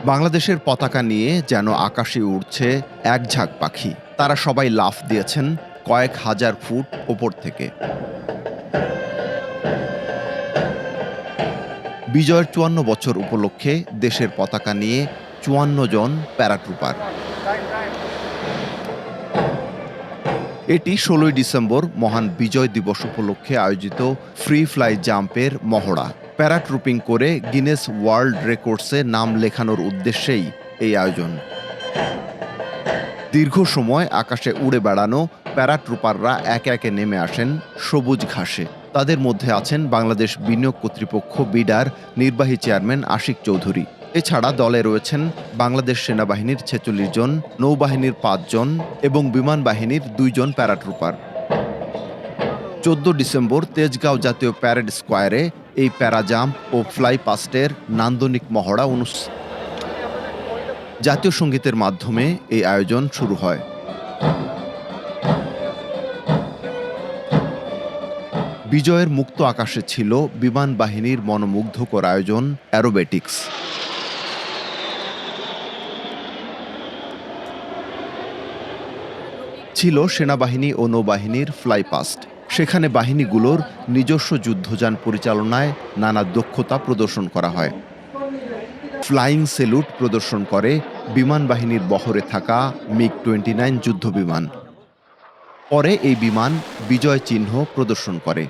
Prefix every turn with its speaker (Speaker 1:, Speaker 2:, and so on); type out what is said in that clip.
Speaker 1: বাংলাদেশের পতাকা নিয়ে যেন আকাশে উড়ছে এক ঝাঁক পাখি। তারা সবাই লাফ দিয়েছেন কয়েক হাজার ফুট ওপর থেকে। বিজয়ের ৫৪ বছর উপলক্ষে দেশের পতাকা নিয়ে ৫৪ জন প্যারাট্রুপার। এটি ১৬ই ডিসেম্বর মহান বিজয় দিবস উপলক্ষে আয়োজিত ফ্রি ফ্লাই জাম্পের মহড়া। প্যারাট্রুপিং করে গিনেস ওয়ার্ল্ড রেকর্ডসে নাম লেখানোর উদ্দেশ্যেই এই আয়োজন। দীর্ঘ সময় আকাশে উড়ে বেড়ানো প্যারাট্রুপাররা একে একে নেমে আসেন সবুজ ঘাসে। তাদের মধ্যে আছেন বাংলাদেশ বিনিয়োগ কর্তৃপক্ষ বিডার নির্বাহী চেয়ারম্যান আশিক চৌধুরী। এছাড়া দলে রয়েছেন বাংলাদেশ সেনাবাহিনীর ৪৬ জন, নৌবাহিনীর ৫ জন এবং বিমান বাহিনীর ২ জন প্যারাট্রুপার। ১৪ ডিসেম্বর তেজগাঁও জাতীয় প্যারেড স্কোয়ারে এই প্যারাজাম্প ও ফ্লাই পাস্টের নান্দনিক মহড়া জাতীয় সঙ্গীতের মাধ্যমে এই আয়োজন শুরু হয়। বিজয়ের মুক্ত আকাশে ছিল বিমান বাহিনীর মনোমুগ্ধকর আয়োজন অ্যারোবেটিক্স। ছিল সেনাবাহিনী ও নৌবাহিনীর ফ্লাই পাস্ট। সেখানে বাহিনীগুলোর নিজস্ব যুদ্ধযান পরিচালনায় নানা দক্ষতা প্রদর্শন করা হয়। ফ্লাইং সেলুট প্রদর্শন করে বিমান বাহিনীর বহরে থাকা মিগ-29 যুদ্ধবিমান। পরে এই বিমান বিজয় চিহ্ন প্রদর্শন করে।